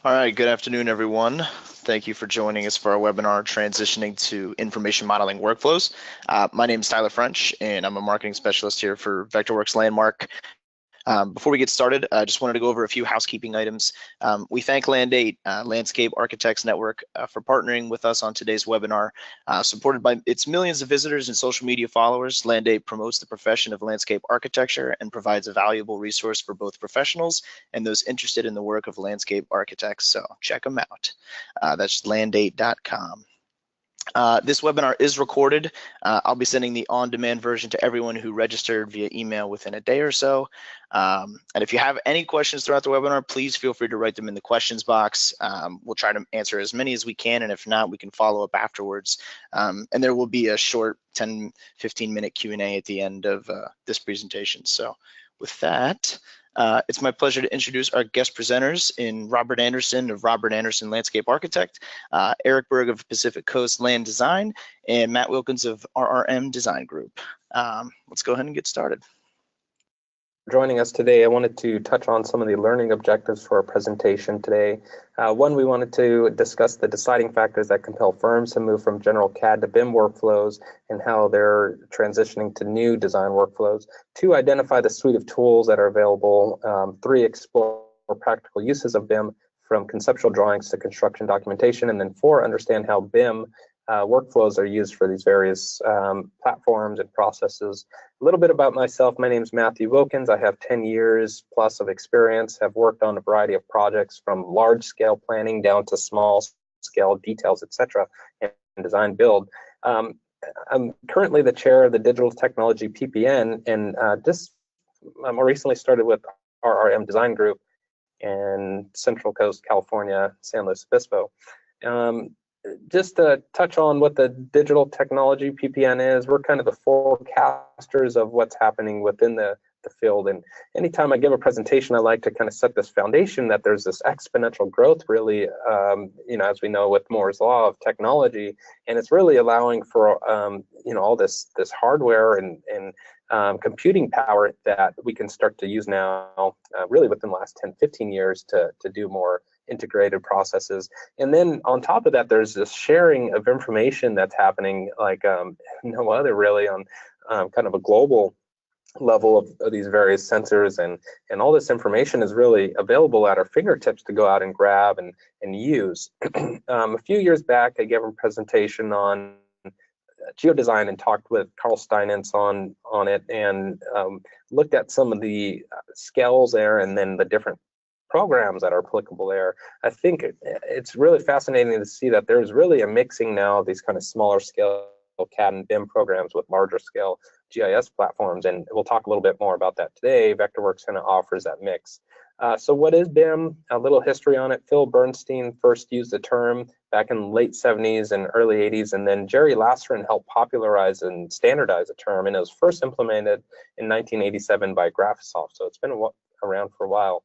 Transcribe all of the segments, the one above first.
All right, good afternoon, everyone. Thank you for joining us for our webinar, Transitioning to Information Modeling Workflows. My name is Tyler French, and I'm a marketing specialist here for Vectorworks Landmark. Before we get started, I just wanted to go over a few housekeeping items. We thank Land8, Landscape Architects Network, for partnering with us on today's webinar. Supported by its millions of visitors and social media followers, Land8 promotes the profession of landscape architecture and provides a valuable resource for both professionals and those interested in the work of landscape architects. So check them out. That's land8.com. This webinar is recorded. I'll be sending the on-demand version to everyone who registered via email within a day or so. And if you have any questions throughout the webinar, please feel free to write them in the questions box. We'll try to answer as many as we can, and if not, we can follow up afterwards. And there will be a short 10-15 minute Q&A at the end of this presentation. So with that, it's my pleasure to introduce our guest presenters in Robert Anderson of Robert Anderson Landscape Architect, Eric Berg of Pacific Coast Land Design, and Matt Wilkins of RRM Design Group. Let's go ahead and get started. Joining us today, I wanted to touch on some of the learning objectives for our presentation today. One, we wanted to discuss the deciding factors that compel firms to move from general CAD to BIM workflows and how they're transitioning to new design workflows. Two, identify the suite of tools that are available. Three, explore practical uses of BIM from conceptual drawings to construction documentation. And then four, understand how BIM workflows are used for these various platforms and processes. A little bit about myself. My name is Matthew Wilkins. I have 10 years plus of experience. Have worked on a variety of projects from large scale planning down to small scale details, etc., and design build. I'm currently the chair of the Digital Technology PPN, and just more recently started with RRM Design Group in Central Coast, California, San Luis Obispo. Just to touch on what the Digital Technology PPN is, we're kind of the forecasters of what's happening within the field. And anytime I give a presentation, I like to kind of set this foundation that there's this exponential growth, really, as we know with Moore's law of technology, and it's really allowing for, all this hardware and computing power that we can start to use now, really within the last 10, 15 years to do more integrated processes. And then on top of that, there's this sharing of information that's happening like no other really on kind of a global level of these various sensors, and all this information is really available at our fingertips to go out and grab and use. A few years back, I gave a presentation on geodesign and talked with Carl Steinitz on it, and looked at some of the scales there and then the different programs that are applicable there. I think it's really fascinating to see that there's really a mixing now of these kind of smaller scale CAD and BIM programs with larger scale GIS platforms, and we'll talk a little bit more about that today. Vectorworks kind of offers that mix. So what is BIM? A little history on it. Phil Bernstein first used the term back in the late 70s and early 80s, and then Jerry Lasserin helped popularize and standardize the term, and it was first implemented in 1987 by Graphisoft, so it's been around for a while.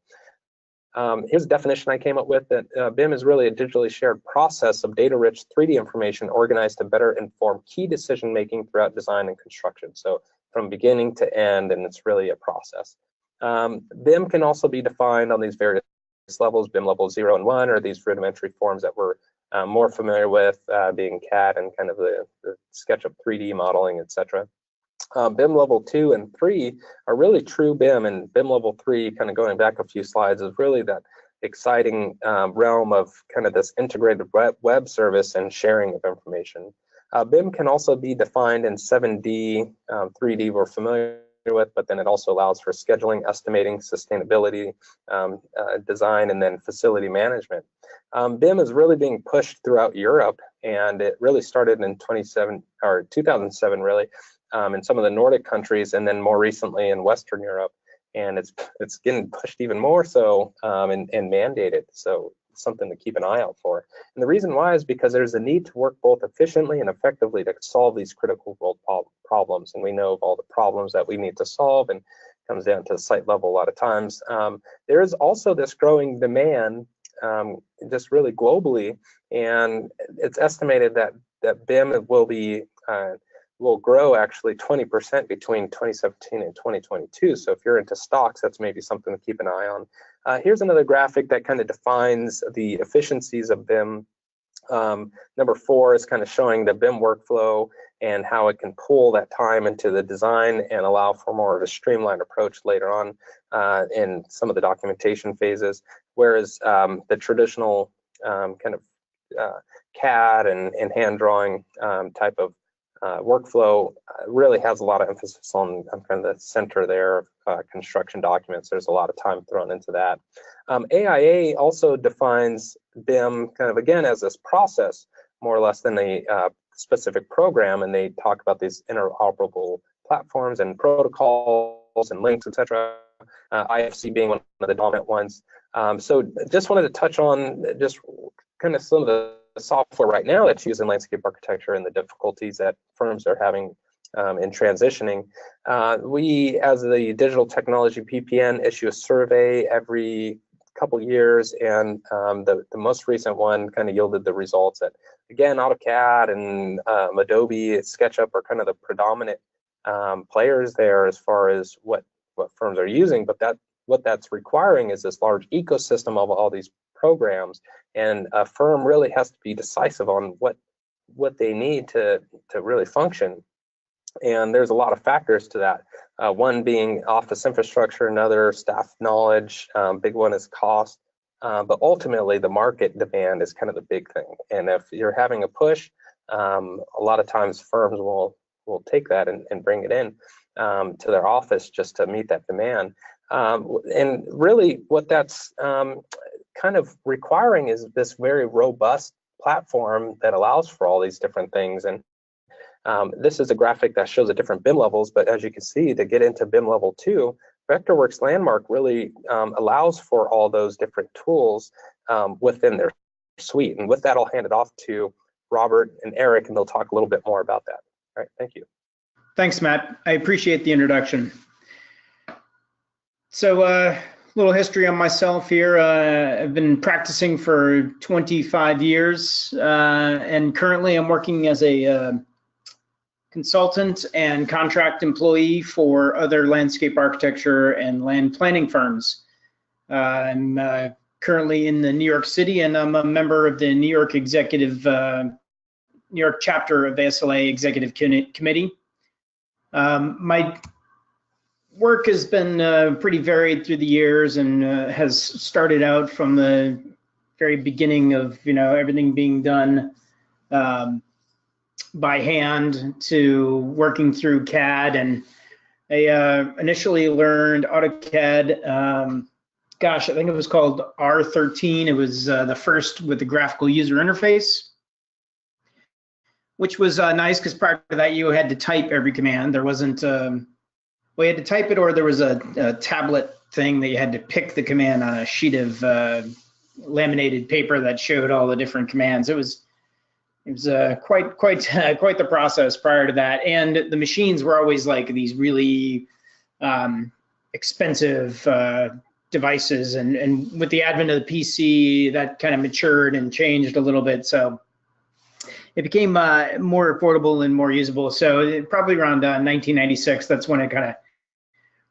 Here's a definition I came up with, that BIM is really a digitally shared process of data-rich 3D information organized to better inform key decision-making throughout design and construction. So from beginning to end, and it's really a process. BIM can also be defined on these various levels. BIM level 0 and 1 are these rudimentary forms that we're more familiar with, being CAD and kind of the SketchUp 3D modeling, etc. BIM level 2 and 3 are really true BIM, and BIM level 3, kind of going back a few slides, is really that exciting realm of kind of this integrated web service and sharing of information. BIM can also be defined in 7D, 3D we're familiar with, but then it also allows for scheduling, estimating, sustainability, design, and then facility management. BIM is really being pushed throughout Europe, and it really started in 2007 really, in some of the Nordic countries, and then more recently in Western Europe, and it's getting pushed even more so and mandated. So something to keep an eye out for. And the reason why is because there's a need to work both efficiently and effectively to solve these critical world problems. And we know of all the problems that we need to solve, and it comes down to the site level a lot of times. There is also this growing demand just really globally, and it's estimated that BIM will grow actually 20% between 2017 and 2022. So if you're into stocks, that's maybe something to keep an eye on. Here's another graphic that kind of defines the efficiencies of BIM. Number 4 is kind of showing the BIM workflow and how it can pull that time into the design and allow for more of a streamlined approach later on in some of the documentation phases, whereas the traditional kind of CAD and hand drawing type of workflow really has a lot of emphasis on kind of the center there of construction documents. There's a lot of time thrown into that. AIA also defines BIM kind of, again, as this process more or less than a specific program, and they talk about these interoperable platforms and protocols and links, etc. IFC being one of the dominant ones. So just wanted to touch on just kind of some of the software right now that's used in landscape architecture and the difficulties that firms are having in transitioning. We, as the Digital Technology PPN, issue a survey every couple years, and the most recent one kind of yielded the results that, again, AutoCAD and Adobe, SketchUp are kind of the predominant players there as far as what firms are using, but what that's requiring is this large ecosystem of all these programs, and a firm really has to be decisive on what they need to really function. And there's a lot of factors to that. One being office infrastructure, another staff knowledge, big one is cost, but ultimately the market demand is kind of the big thing. And if you're having a push, a lot of times firms will take that and bring it in to their office just to meet that demand. And really what that's kind of requiring is this very robust platform that allows for all these different things. And this is a graphic that shows the different BIM levels, but as you can see, to get into BIM level 2, Vectorworks Landmark really allows for all those different tools within their suite. And with that, I'll hand it off to Robert and Eric, and they'll talk a little bit more about that. All right, thank you. Thanks, Matt. I appreciate the introduction. So a little history on myself here. I've been practicing for 25 years, and currently I'm working as a consultant and contract employee for other landscape architecture and land planning firms. I'm currently in the New York City, and I'm a member of the New York chapter of the ASLA Executive Committee. My work has been pretty varied through the years, and has started out from the very beginning of everything being done by hand to working through CAD. And I initially learned AutoCAD. Gosh, I think it was called R13. It was the first with the graphical user interface, which was nice because prior to that you had to type every command. There wasn't, well, you had to type it, or there was a tablet thing that you had to pick the command on a sheet of laminated paper that showed all the different commands. It was quite the process prior to that, and the machines were always like these really expensive devices, and with the advent of the PC, that kind of matured and changed a little bit, so it became more affordable and more usable. So probably around 1996, that's when it kind of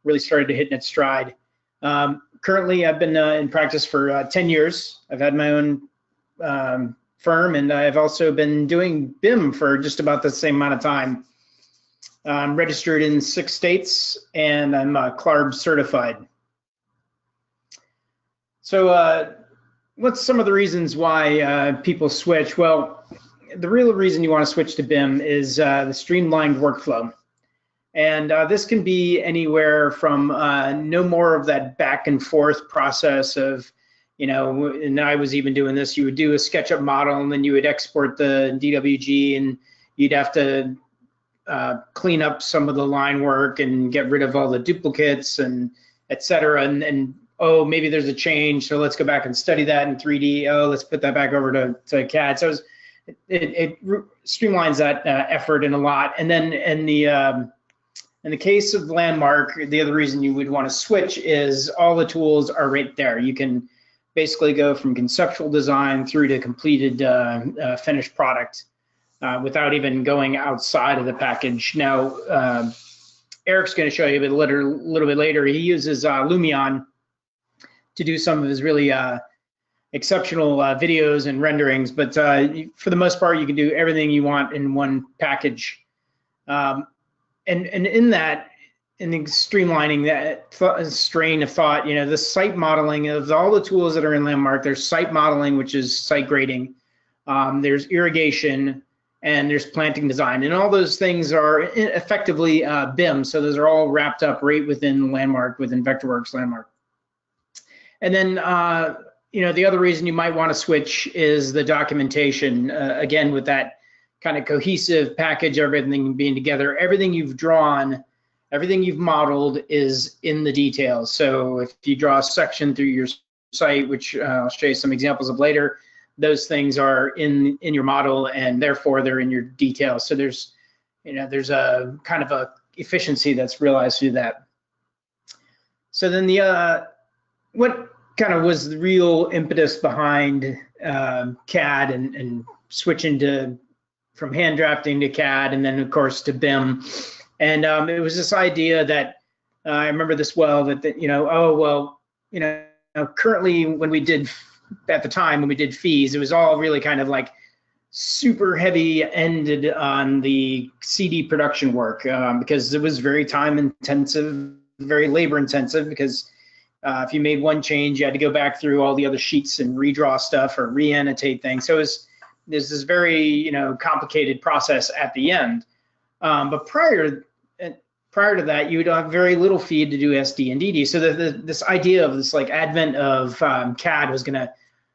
really started to hit in its stride. Currently, I've been in practice for 10 years. I've had my own firm, and I've also been doing BIM for just about the same amount of time. I'm registered in 6 states, and I'm CLARB certified. So what's some of the reasons why people switch? Well, the real reason you want to switch to BIM is the streamlined workflow. And this can be anywhere from no more of that back and forth process of, and I was even doing this, you would do a SketchUp model, and then you would export the DWG, and you'd have to clean up some of the line work and get rid of all the duplicates and et cetera. And oh, maybe there's a change, so let's go back and study that in 3D. Oh, let's put that back over to CAD. So it streamlines that effort in a lot. And then in the case of Landmark, the other reason you would want to switch is all the tools are right there. You can basically go from conceptual design through to completed finished product without even going outside of the package. Now, Eric's going to show you a little bit later. He uses Lumion to do some of his really exceptional videos and renderings. But for the most part, you can do everything you want in one package. And in that, in streamlining that strain of thought, the site modeling of all the tools that are in Landmark, there's site modeling, which is site grading, there's irrigation, and there's planting design, and all those things are effectively BIM. So those are all wrapped up right within Landmark, within Vectorworks Landmark. And then, the other reason you might want to switch is the documentation. Again, with that kind of cohesive package, everything being together, everything you've drawn, everything you've modeled is in the details. So if you draw a section through your site, which I'll show you some examples of later, those things are in your model, and therefore they're in your details. So there's a kind of a efficiency that's realized through that. So then what kind of was the real impetus behind CAD and switching from hand drafting to CAD, and then of course to BIM. And it was this idea that I remember this well, that currently at the time when we did fees, it was all really kind of like super heavy ended on the CD production work, because it was very time intensive, very labor intensive, because if you made one change, you had to go back through all the other sheets and redraw stuff or re-annotate things. So there's this very complicated process at the end. But prior to that, you would have very little feed to do SD and DD. So this idea of this like advent of CAD was going to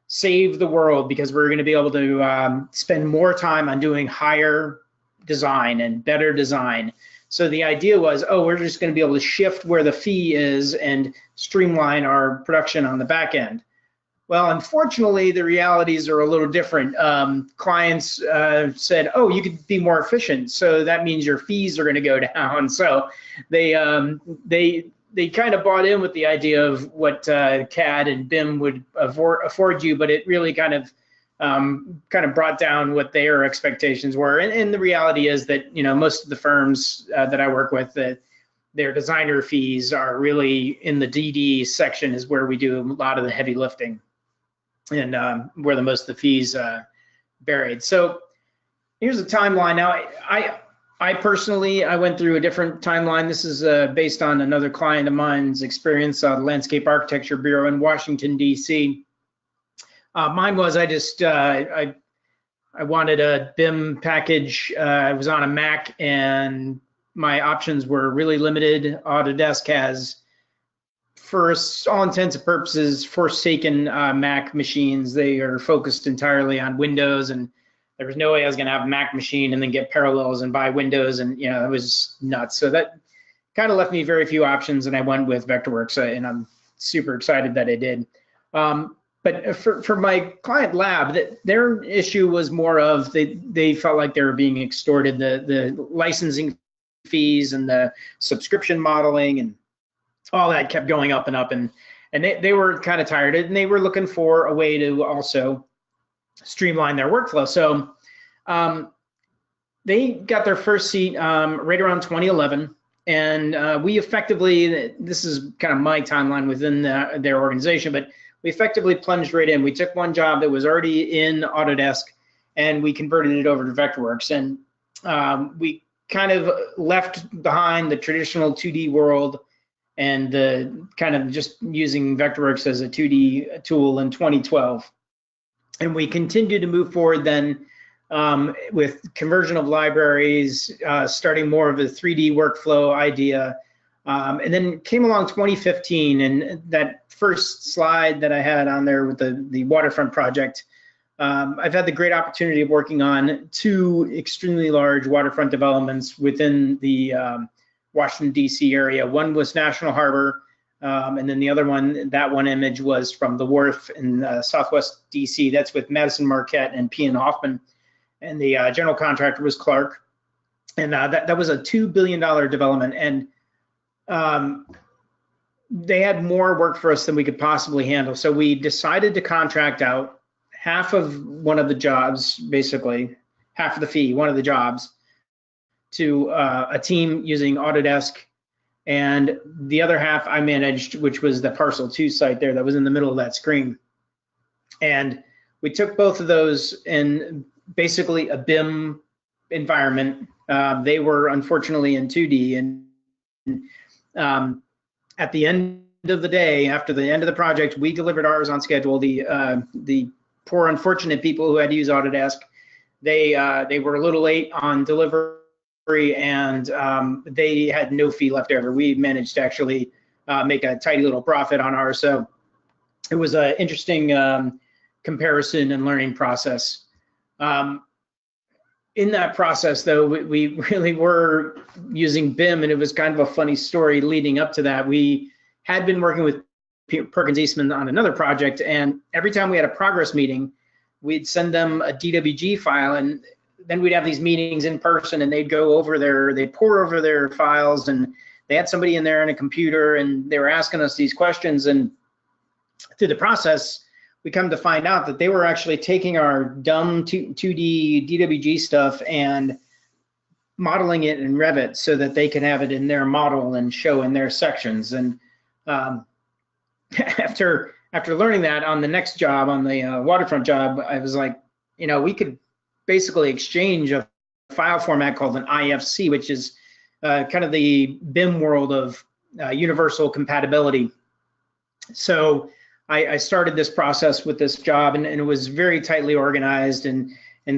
save the world, because we're going to be able to spend more time on doing higher design and better design. So the idea was, we're just going to be able to shift where the fee is and streamline our production on the back end. Well, unfortunately, the realities are a little different. Clients said, you could be more efficient, so that means your fees are going to go down. So they kind of bought in with the idea of what CAD and BIM would afford you, but it really kind of brought down what their expectations were. And the reality is that most of the firms that I work with, their designer fees are really in the DD section, is where we do a lot of the heavy lifting, and where most of the fees buried. So here's a timeline. Now, I personally went through a different timeline. This is based on another client of mine's experience, the Landscape Architecture Bureau in Washington, D.C. Mine was, I wanted a BIM package. I was on a Mac, and my options were really limited. Autodesk has, for all intents and purposes, forsaken Mac machines. They are focused entirely on Windows, and there was no way I was going to have a Mac machine and then get Parallels and buy Windows, and it was nuts. So that kind of left me very few options, and I went with Vectorworks, and I'm super excited that I did. But for my client lab, their issue was more of they felt like they were being extorted. The licensing fees and the subscription modeling and all that kept going up and up, and they were kind of tired, and they were looking for a way to also streamline their workflow. So they got their first seat right around 2011, and we effectively, this is kind of my timeline within their organization, but we effectively plunged right in. We took one job that was already in Autodesk, and we converted it over to Vectorworks, and we kind of left behind the traditional 2D world and the kind of just using Vectorworks as a 2D tool in 2012. And we continued to move forward then with conversion of libraries, starting more of a 3D workflow idea. And then came along 2015, and that first slide that I had on there with the waterfront project, I've had the great opportunity of working on two extremely large waterfront developments within the Washington, D.C. area. One was National Harbor, and then the other one, that one image was from the Wharf in Southwest D.C. That's with Madison Marquette and P.N. Hoffman, and the general contractor was Clark. And that was a $2 billion development, and they had more work for us than we could possibly handle. So we decided to contract out half of one of the jobs, basically half of the fee, one of the jobs, to a team using Autodesk and the other half I managed, which was the parcel 2 site there that was in the middle of that screen. And we took both of those in basically a BIM environment. They were unfortunately in 2D, and at the end of the day, after the end of the project, we delivered ours on schedule. The poor unfortunate people who had to use Autodesk, they were a little late on delivery, and they had no fee left over. We managed to actually make a tidy little profit on ours. So it was an interesting comparison and learning process. In that process, though, we really were using BIM, and it was kind of a funny story leading up to that. We had been working with Perkins Eastman on another project, and every time we had a progress meeting, we'd send them a DWG file, and then we'd have these meetings in person, and they'd pour over their files, and they had somebody in there on a computer, and they were asking us these questions. And through the process, we come to find out that they were actually taking our dumb 2D DWG stuff and modeling it in Revit so that they could have it in their model and show in their sections. And after learning that, on the next job, on the waterfront job, I was like, we could basically exchange a file format called an IFC, which is kind of the BIM world of universal compatibility. So I started this process with this job, and it was very tightly organized, and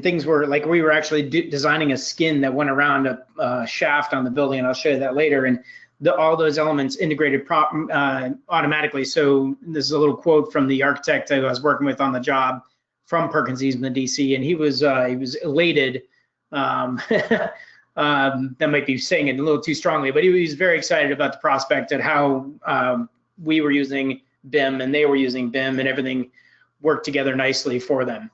things were like, we were actually designing a skin that went around a shaft on the building, and I'll show you that later. And all those elements integrated automatically. So this is a little quote from the architect I was working with on the job from Perkins Eastman, DC, and he was elated. That might be saying it a little too strongly, but he was very excited about the prospect at how we were using BIM and they were using BIM, and everything worked together nicely for them.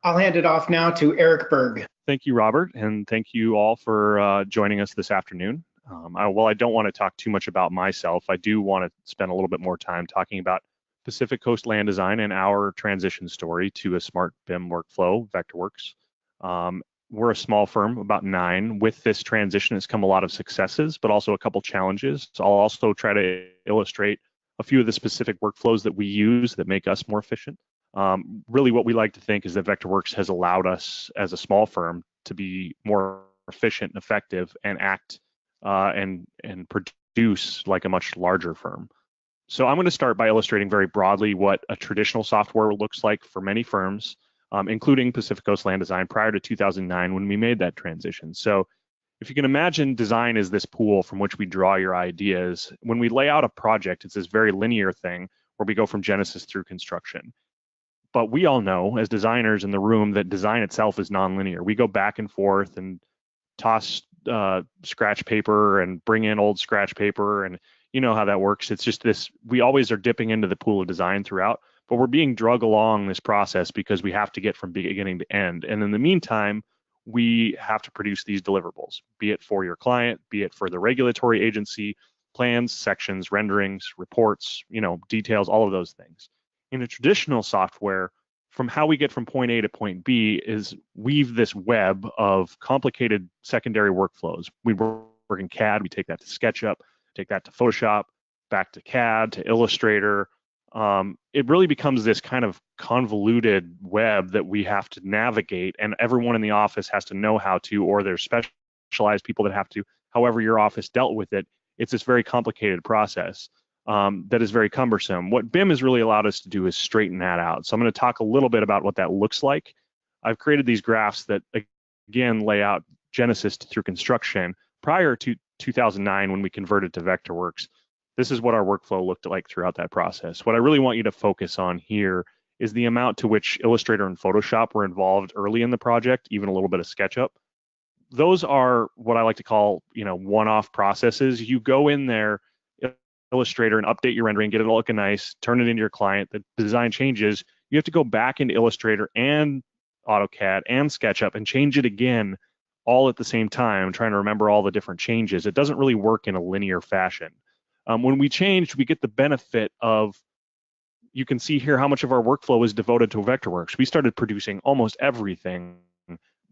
I'll hand it off now to Eric Berg. Thank you, Robert, and thank you all for joining us this afternoon. While I don't want to talk too much about myself, I do want to spend a little bit more time talking about Pacific Coast Land Design and our transition story to a smart BIM workflow, Vectorworks. We're a small firm, about 9. With this transition, it's come a lot of successes, but also a couple challenges. So I'll also try to illustrate a few of the specific workflows that we use that make us more efficient. Really what we like to think is that Vectorworks has allowed us as a small firm to be more efficient and effective and act and produce like a much larger firm. So I'm going to start by illustrating very broadly what a traditional software looks like for many firms, including Pacific Coast Land Design prior to 2009 when we made that transition. So if you can imagine, design is this pool from which we draw your ideas. When we lay out a project, it's this very linear thing where we go from genesis through construction. But we all know as designers in the room that design itself is nonlinear. We go back and forth and toss scratch paper and bring in old scratch paper, and you know how that works. It's just this, we always are dipping into the pool of design throughout, but we're being drug along this process because we have to get from beginning to end. And in the meantime, we have to produce these deliverables, be it for your client, be it for the regulatory agency, plans, sections, renderings, reports, details, all of those things. In a traditional software, from how we get from point A to point B is weave this web of complicated secondary workflows. We work in CAD, we take that to SketchUp, take that to Photoshop, back to CAD, to Illustrator. It really becomes this kind of convoluted web that we have to navigate, and everyone in the office has to know how to, or there's specialized people that have to, however your office dealt with it. It's this very complicated process that is very cumbersome. What BIM has really allowed us to do is straighten that out. So I'm going to talk a little bit about what that looks like. I've created these graphs that, again, lay out genesis through construction. Prior to 2009, when we converted to Vectorworks, this is what our workflow looked like throughout that process. What I really want you to focus on here is the amount to which Illustrator and Photoshop were involved early in the project, even a little bit of SketchUp. Those are what I like to call, one-off processes. You go in there, Illustrator, and update your rendering, get it all looking nice, turn it into your client. The design changes. You have to go back into Illustrator and AutoCAD and SketchUp and change it again, all at the same time, trying to remember all the different changes. It doesn't really work in a linear fashion. When we changed, we get the benefit of, you can see here how much of our workflow is devoted to Vectorworks. We started producing almost everything.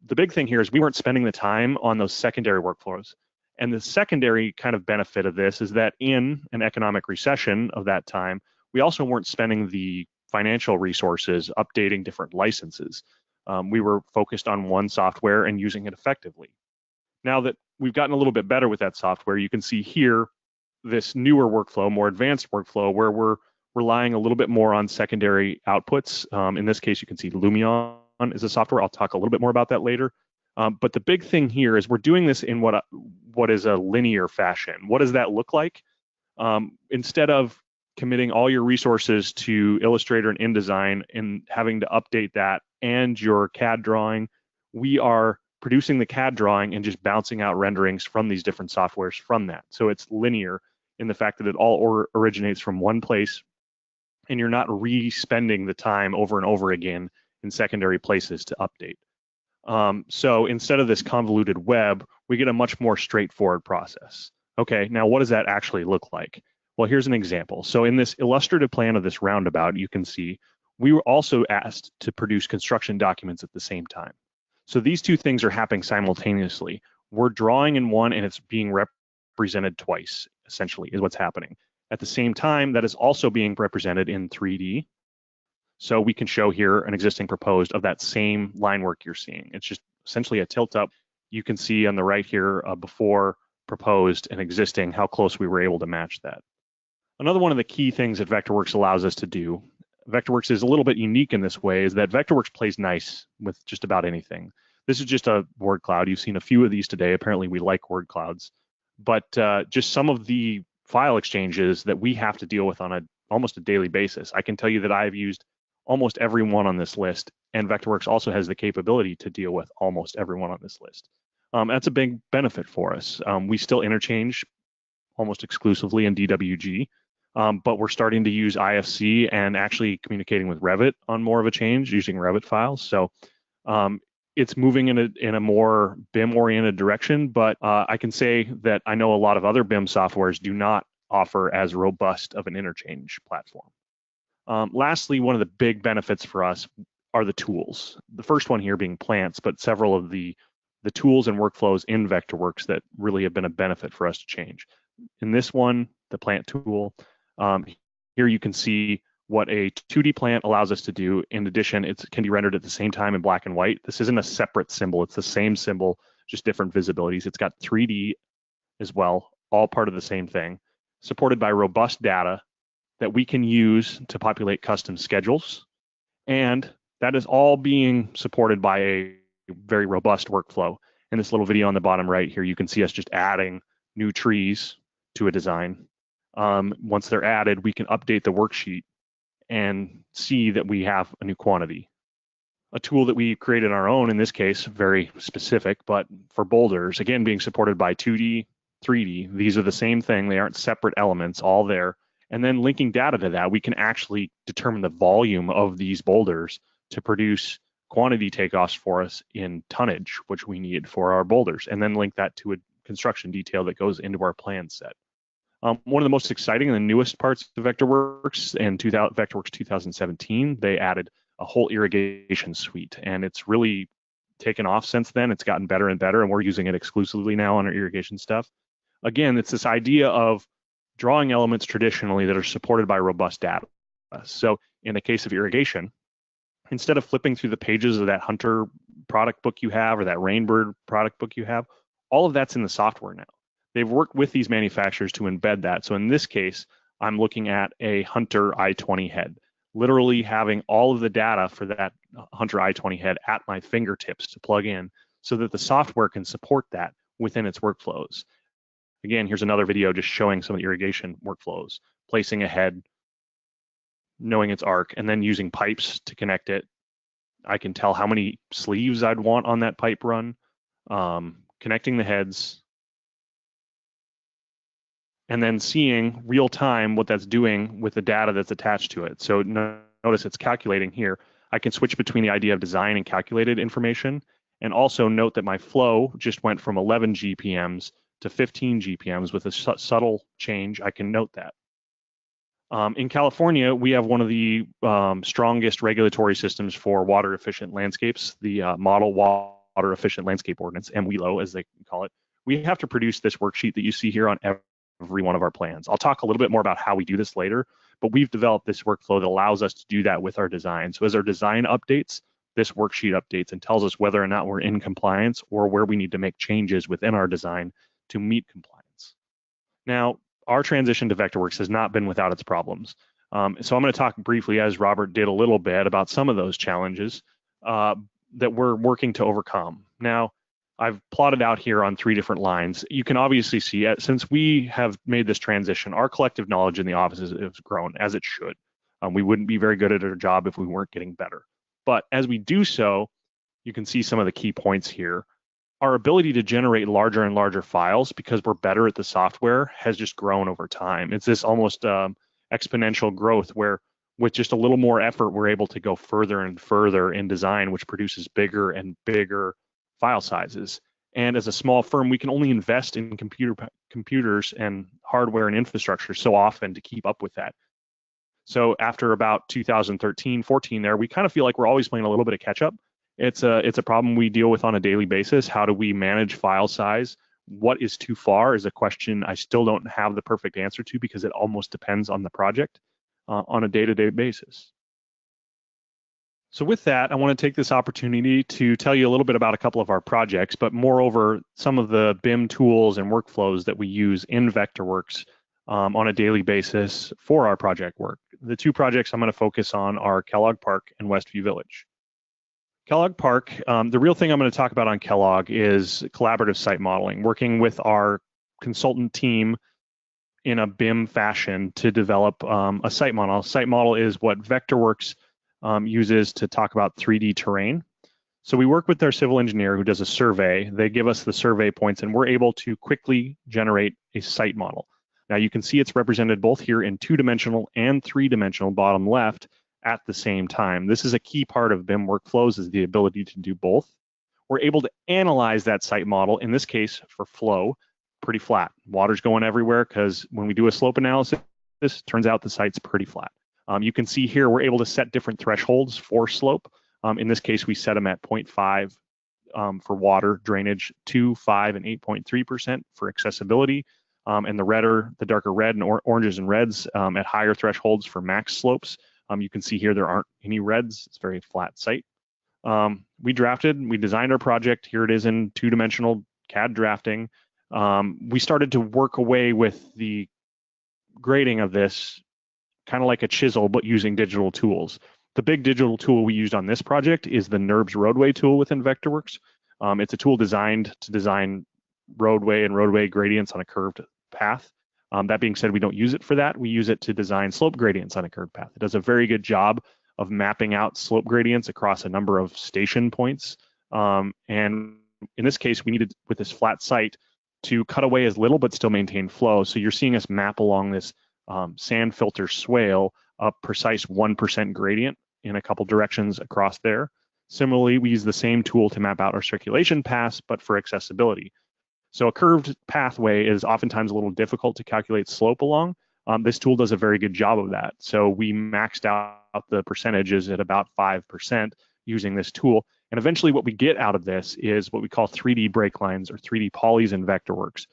The big thing here is we weren't spending the time on those secondary workflows. And the secondary kind of benefit of this is that in an economic recession of that time, we also weren't spending the financial resources updating different licenses. We were focused on one software and using it effectively. Now that we've gotten a little bit better with that software, you can see here this newer workflow, more advanced workflow, where we're relying a little bit more on secondary outputs. In this case, you can see Lumion is a software. I'll talk a little bit more about that later. But the big thing here is we're doing this in what is a linear fashion. What does that look like? Instead of committing all your resources to Illustrator and InDesign and having to update that and your CAD drawing, we are producing the CAD drawing and just bouncing out renderings from these different softwares from that. So it's linear in the fact that it all originates from one place, and you're not re-spending the time over and over again in secondary places to update. So instead of this convoluted web, we get a much more straightforward process. Okay, now what does that actually look like? Well, here's an example. So in this illustrative plan of this roundabout, you can see we were also asked to produce construction documents at the same time. So these two things are happening simultaneously. We're drawing in one and it's being represented twice, essentially, is what's happening. At the same time, that is also being represented in 3D. So we can show here an existing proposed of that same line work you're seeing. It's just essentially a tilt up. You can see on the right here before proposed and existing, how close we were able to match that. Another one of the key things that Vectorworks allows us to do, Vectorworks is a little bit unique in this way, is that Vectorworks plays nice with just about anything. This is just a word cloud. You've seen a few of these today. Apparently we like word clouds, but just some of the file exchanges that we have to deal with on almost a daily basis. I can tell you that I've used almost every one on this list, and Vectorworks also has the capability to deal with almost everyone on this list. That's a big benefit for us. We still interchange almost exclusively in DWG, but we're starting to use IFC and actually communicating with Revit on more of a change using Revit files. So it's moving in a more BIM-oriented direction, but I can say that I know a lot of other BIM softwares do not offer as robust of an interchange platform. Lastly, one of the big benefits for us are the tools. The first one here being plants, but several of the tools and workflows in Vectorworks that really have been a benefit for us to change. In this one, the plant tool, here you can see what a 2D plant allows us to do. In addition, it can be rendered at the same time in black and white. This isn't a separate symbol. It's the same symbol, just different visibilities. It's got 3D as well, all part of the same thing, supported by robust data that we can use to populate custom schedules. And that is all being supported by a very robust workflow. In this little video on the bottom right here, you can see us just adding new trees to a design. Once they're added, we can update the worksheet and see that we have a new quantity. A tool that we created on our own, in this case, very specific, but for boulders, again, being supported by 2D, 3D, these are the same thing. They aren't separate elements, all there. And then linking data to that, we can actually determine the volume of these boulders to produce quantity takeoffs for us in tonnage, which we need for our boulders, and then link that to a construction detail that goes into our plan set. One of the most exciting and the newest parts of Vectorworks in Vectorworks 2017, they added a whole irrigation suite, and it's really taken off since then. It's gotten better and better, and we're using it exclusively now on our irrigation stuff. Again, it's this idea of drawing elements traditionally that are supported by robust data. So in the case of irrigation, instead of flipping through the pages of that Hunter product book you have or that Rainbird product book you have, all of that's in the software now. They've worked with these manufacturers to embed that. So in this case, I'm looking at a Hunter i20 head, literally having all of the data for that Hunter i20 head at my fingertips to plug in so that the software can support that within its workflows. Again, here's another video just showing some of the irrigation workflows, placing a head, knowing its arc, and then using pipes to connect it. I can tell how many sleeves I'd want on that pipe run, connecting the heads, and then seeing real time what that's doing with the data that's attached to it. So notice it's calculating here. I can switch between the idea of design and calculated information, and also note that my flow just went from 11 GPMs to 15 GPMs with a subtle change. I can note that. In California, we have one of the strongest regulatory systems for water efficient landscapes, the Model Water Efficient Landscape Ordinance, MWELO as they call it, we have to produce this worksheet that you see here on every one of our plans. I'll talk a little bit more about how we do this later, but we've developed this workflow that allows us to do that with our design. So as our design updates, this worksheet updates and tells us whether or not we're in compliance or where we need to make changes within our design to meet compliance. Now, our transition to Vectorworks has not been without its problems. So I'm going to talk briefly, as Robert did a little bit, about some of those challenges that we're working to overcome. Now, I've plotted out here on 3 different lines. You can obviously see, since we have made this transition, our collective knowledge in the office has grown, as it should. We wouldn't be very good at our job if we weren't getting better. But as we do so, you can see some of the key points here. Our ability to generate larger and larger files, because we're better at the software, has just grown over time. It's this almost exponential growth where with just a little more effort, we're able to go further and further in design, which produces bigger and bigger file sizes. And as a small firm, we can only invest in computers and hardware and infrastructure so often to keep up with that. So after about 2013, 14 there, we kind of feel like we're always playing a little bit of catch up. It's a problem we deal with on a daily basis. How do we manage file size? What is too far is a question I still don't have the perfect answer to, because it almost depends on the project on a day-to-day basis. So with that, I want to take this opportunity to tell you a little bit about a couple of our projects, but moreover, some of the BIM tools and workflows that we use in Vectorworks on a daily basis for our project work. The 2 projects I'm going to focus on are Kellogg Park and Westview Village. Kellogg Park, the real thing I'm going to talk about on Kellogg is collaborative site modeling, working with our consultant team in a BIM fashion to develop a site model. A site model is what Vectorworks uses to talk about 3D terrain. So we work with their civil engineer who does a survey. They give us the survey points and we're able to quickly generate a site model. Now you can see it's represented both here in 2-dimensional and 3-dimensional bottom left at the same time. This is a key part of BIM workflows, is the ability to do both. We're able to analyze that site model, in this case for flow, pretty flat. Water's going everywhere because when we do a slope analysis, this turns out the site's pretty flat. You can see here we're able to set different thresholds for slope. In this case, we set them at 0.5 for water drainage, 2, 5, and 8.3% for accessibility. And the darker red and oranges and reds at higher thresholds for max slopes. You can see here there aren't any reds. It's a very flat site. We designed our project. Here it is in 2-dimensional CAD drafting. We started to work away with the grading of this kind of like a chisel, but using digital tools. The big digital tool we used on this project is the NURBS roadway tool within Vectorworks. It's a tool designed to design roadway and roadway gradients on a curved path. That being said, we don't use it for that. We use it to design slope gradients on a curved path. It does a very good job of mapping out slope gradients across a number of station points. And in this case, we needed, with this flat site, to cut away as little but still maintain flow. So you're seeing us map along this sand filter swale a precise 1% gradient in a couple directions across there. Similarly, we use the same tool to map out our circulation paths, but for accessibility. So a curved pathway is oftentimes a little difficult to calculate slope along. This tool does a very good job of that. So we maxed out the percentages at about 5% using this tool. And eventually what we get out of this is what we call 3D break lines or 3D polys in Vectorworks.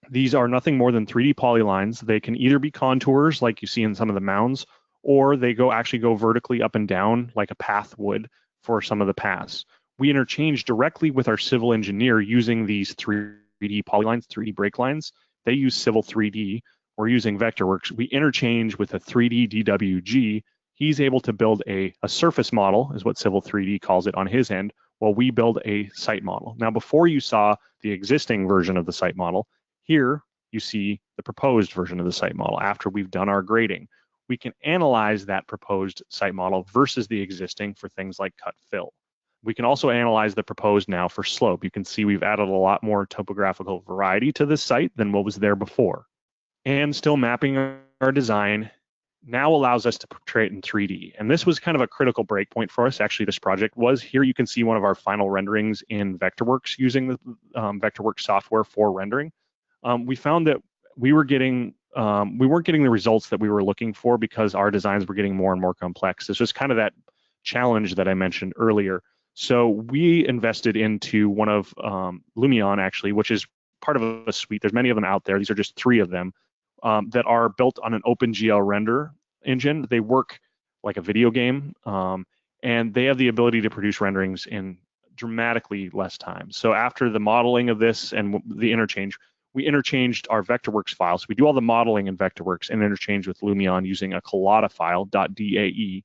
These are nothing more than 3D polylines. They can either be contours like you see in some of the mounds, or they actually go vertically up and down like a path would for some of the paths. We interchange directly with our civil engineer using these 3D polylines, 3D break lines. They use Civil 3D. We're using Vectorworks. We interchange with a 3D DWG. He's able to build a surface model, is what Civil 3D calls it on his end, while we build a site model. Now, before you saw the existing version of the site model, here you see the proposed version of the site model after we've done our grading. We can analyze that proposed site model versus the existing for things like cut fill. We can also analyze the proposed now for slope. You can see we've added a lot more topographical variety to this site than what was there before. And still mapping our design now allows us to portray it in 3D. And this was kind of a critical breakpoint for us. Actually, this project was. Here you can see one of our final renderings in Vectorworks using the Vectorworks software for rendering. We found that we weren't getting the results that we were looking for because our designs were getting more and more complex. It's just kind of that challenge that I mentioned earlier. So we invested into one of Lumion, actually, which is part of a suite. There's many of them out there. These are just 3 of them that are built on an OpenGL render engine. They work like a video game, and they have the ability to produce renderings in dramatically less time. So after the modeling of this and the interchange, we interchanged our Vectorworks files. We do all the modeling in Vectorworks and interchange with Lumion using a collada file, .dae,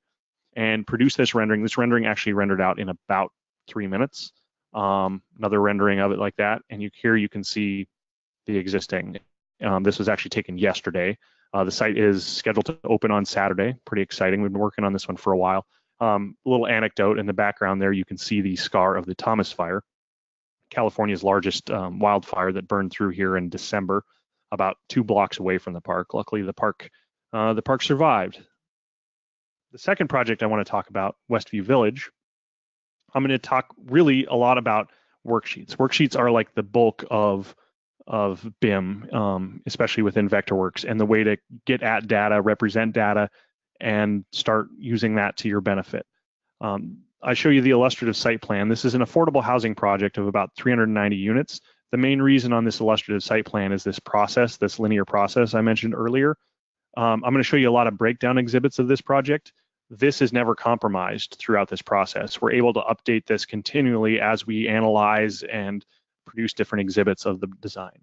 and produce this rendering. This rendering actually rendered out in about 3 minutes. Another rendering of it like that. And here you can see the existing. This was actually taken yesterday. The site is scheduled to open on Saturday. Pretty exciting. We've been working on this one for a while. A little anecdote in the background there, you can see the scar of the Thomas Fire, California's largest wildfire that burned through here in December, about 2 blocks away from the park. Luckily, the park survived. The second project I want to talk about, Westview Village, I'm going to talk really a lot about worksheets. Worksheets are like the bulk of BIM, especially within Vectorworks, and the way to get at data, represent data, and start using that to your benefit. I show you the illustrative site plan. This is an affordable housing project of about 390 units. The main reason on this illustrative site plan is this process, this linear process I mentioned earlier. I'm going to show you a lot of breakdown exhibits of this project. This is never compromised throughout this process. We're able to update this continually as we analyze and produce different exhibits of the design.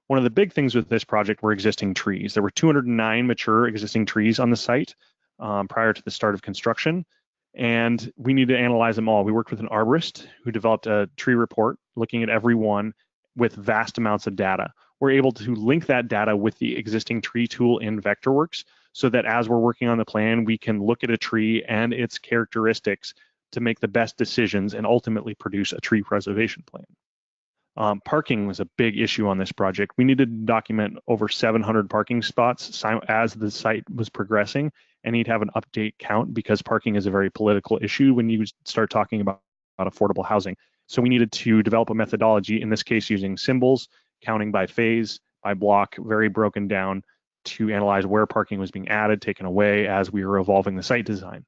One of the big things with this project were existing trees. There were 209 mature existing trees on the site prior to the start of construction, and we need to analyze them all. We worked with an arborist who developed a tree report looking at every one with vast amounts of data. We're able to link that data with the existing tree tool in Vectorworks so that as we're working on the plan, we can look at a tree and its characteristics to make the best decisions and ultimately produce a tree preservation plan. Parking was a big issue on this project. We needed to document over 700 parking spots as the site was progressing, and need to have an update count because parking is a very political issue when you start talking about affordable housing. So we needed to develop a methodology, in this case using symbols, counting by phase, by block, very broken down to analyze where parking was being added, taken away as we were evolving the site design.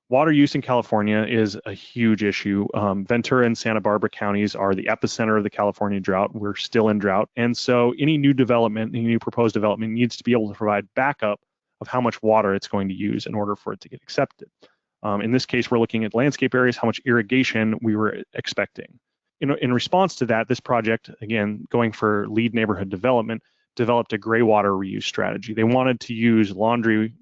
Water use in California is a huge issue. Ventura and Santa Barbara counties are the epicenter of the California drought. We're still in drought. And so any new development, any new proposed development needs to be able to provide backup of how much water it's going to use in order for it to get accepted. In this case, we're looking at landscape areas, how much irrigation we were expecting. In response to that, this project, again, going for lead neighborhood development, developed a gray water reuse strategy. They wanted to use laundry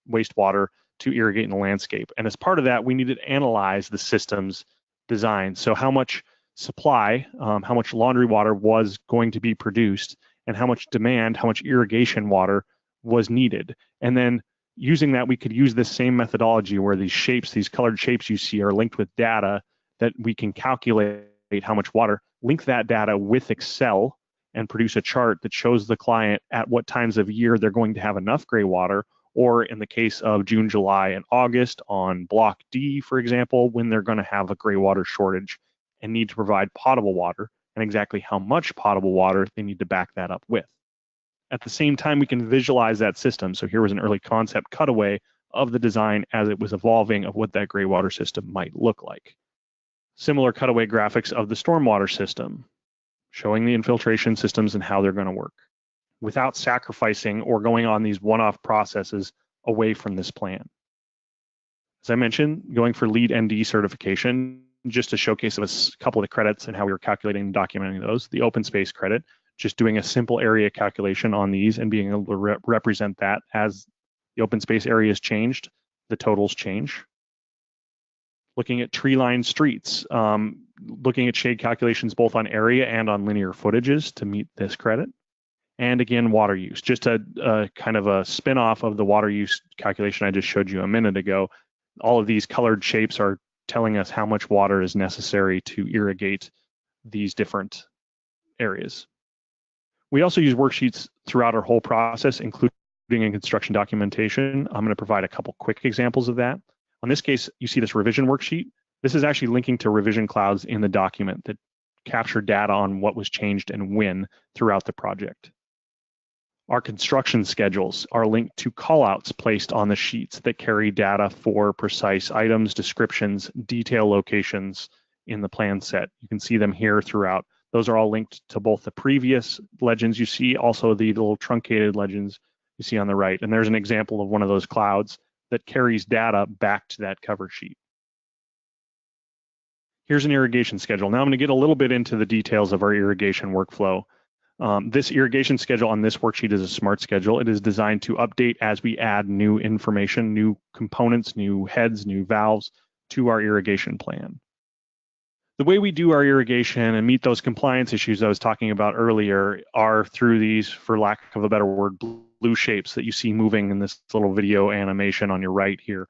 wastewater to irrigate in the landscape. And as part of that, we needed to analyze the system's design. So how much supply, how much laundry water was going to be produced, and how much demand, how much irrigation water was needed. And then using that, we could use this same methodology where these shapes, these colored shapes you see are linked with data that we can calculate how much water, link that data with Excel and produce a chart that shows the client at what times of year they're going to have enough gray water, or in the case of June, July, and August on Block D, for example, when they're going to have a gray water shortage and need to provide potable water, and exactly how much potable water they need to back that up with. At the same time, we can visualize that system. So here was an early concept cutaway of the design as it was evolving of what that gray water system might look like. Similar cutaway graphics of the stormwater system, showing the infiltration systems and how they're going to work, without sacrificing or going on these one-off processes away from this plan. As I mentioned, going for LEED ND certification, just to showcase a couple of the credits and how we were calculating and documenting those. The open space credit, just doing a simple area calculation on these and being able to represent that as the open space area is changed, the totals change. Looking at tree-lined streets, looking at shade calculations both on area and on linear footages to meet this credit. And again, water use, just a kind of a spin-off of the water use calculation I just showed you a minute ago. All of these colored shapes are telling us how much water is necessary to irrigate these different areas. We also use worksheets throughout our whole process, including in construction documentation. I'm going to provide a couple quick examples of that. On this case, you see this revision worksheet. This is actually linking to revision clouds in the document that capture data on what was changed and when throughout the project. Our construction schedules are linked to callouts placed on the sheets that carry data for precise items, descriptions, detail locations in the plan set. You can see them here throughout. Those are all linked to both the previous legends you see, also the little truncated legends you see on the right. And there's an example of one of those clouds that carries data back to that cover sheet. Here's an irrigation schedule. Now I'm going to get a little bit into the details of our irrigation workflow. This irrigation schedule on this worksheet is a smart schedule. It is designed to update as we add new information, new components, new heads, new valves to our irrigation plan. The way we do our irrigation and meet those compliance issues I was talking about earlier are through these, for lack of a better word, blue shapes that you see moving in this little video animation on your right here.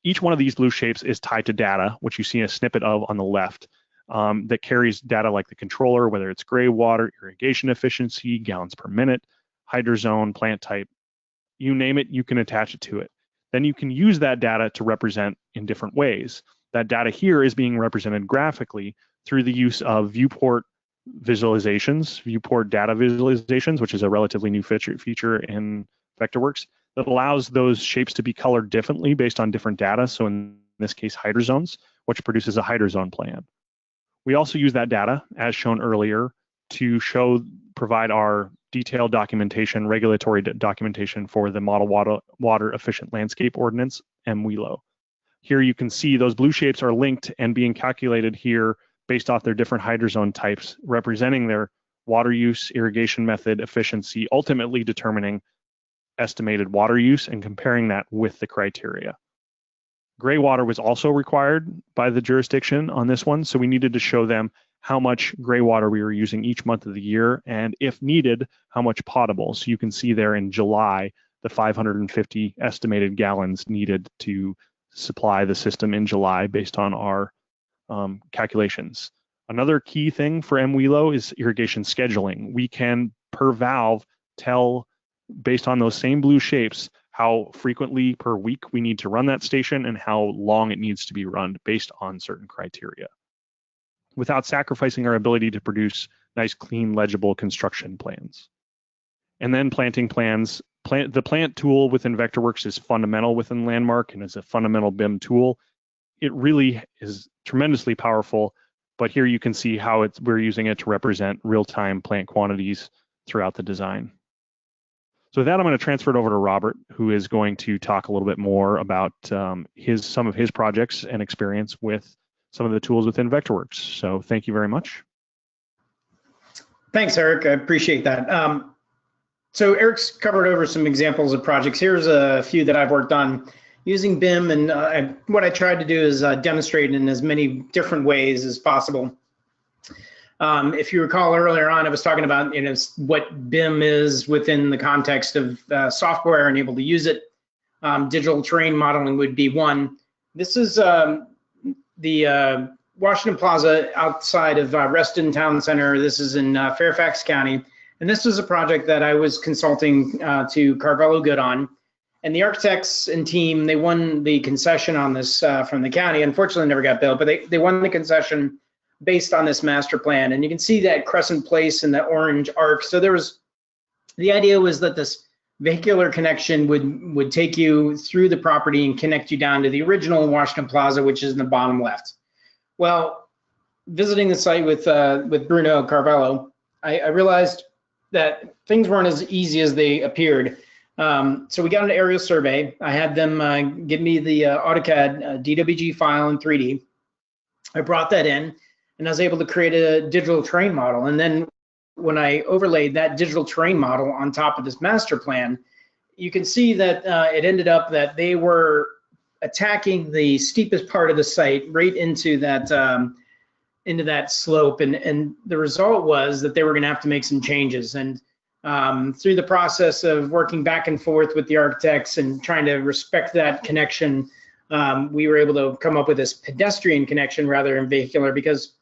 Each one of these blue shapes is tied to data, which you see a snippet of on the left, that carries data like the controller, whether it's gray water, irrigation efficiency, gallons per minute, hydrozone, plant type, you name it, you can attach it to it. Then you can use that data to represent in different ways. That data here is being represented graphically through the use of viewport visualizations, viewport data visualizations, which is a relatively new feature in Vectorworks that allows those shapes to be colored differently based on different data. So in this case, hydrozones, which produces a hydrozone plan. We also use that data, as shown earlier, to provide our detailed documentation, regulatory documentation for the Model Water Efficient Landscape Ordinance, MWELO. Here you can see those blue shapes are linked and being calculated here based off their different hydrozone types, representing their water use, irrigation method, efficiency, ultimately determining estimated water use and comparing that with the criteria. Gray water was also required by the jurisdiction on this one, so we needed to show them how much gray water we were using each month of the year, and if needed, how much potable. So you can see there in July, the 550 estimated gallons needed to supply the system in July based on our calculations. Another key thing for MWELO is irrigation scheduling. We can, per valve, tell, based on those same blue shapes, how frequently per week we need to run that station and how long it needs to be run based on certain criteria, without sacrificing our ability to produce nice, clean, legible construction plans. And then planting plans. The plant tool within Vectorworks is fundamental within Landmark and is a fundamental BIM tool. It really is tremendously powerful, but here you can see how we're using it to represent real-time plant quantities throughout the design. So with that, I'm going to transfer it over to Robert, who is going to talk a little bit more about some of his projects and experience with some of the tools within Vectorworks. So thank you very much. Thanks, Eric. I appreciate that. So Eric's covered over some examples of projects. Here's a few that I've worked on using BIM, and what I tried to do is demonstrate in as many different ways as possible. If you recall earlier on, I was talking about what BIM is within the context of software and able to use it. Digital terrain modeling would be one. This is the Washington Plaza outside of Reston Town Center. This is in Fairfax County. And this was a project that I was consulting to Carvello Good on. And the architects and team, they won the concession on this from the county. Unfortunately, never got built, but they won the concession based on this master plan. And you can see that crescent place and the orange arc. So the idea was that this vehicular connection would take you through the property and connect you down to the original Washington Plaza, which is in the bottom left. Well, visiting the site with Bruno Carvello, I realized that things weren't as easy as they appeared. So we got an aerial survey. I had them give me the AutoCAD DWG file in 3D. I brought that in, and I was able to create a digital terrain model. And then when I overlaid that digital terrain model on top of this master plan, you can see that it ended up that they were attacking the steepest part of the site right into that slope, and the result was that they were going to have to make some changes. And through the process of working back and forth with the architects and trying to respect that connection, we were able to come up with this pedestrian connection rather than vehicular, because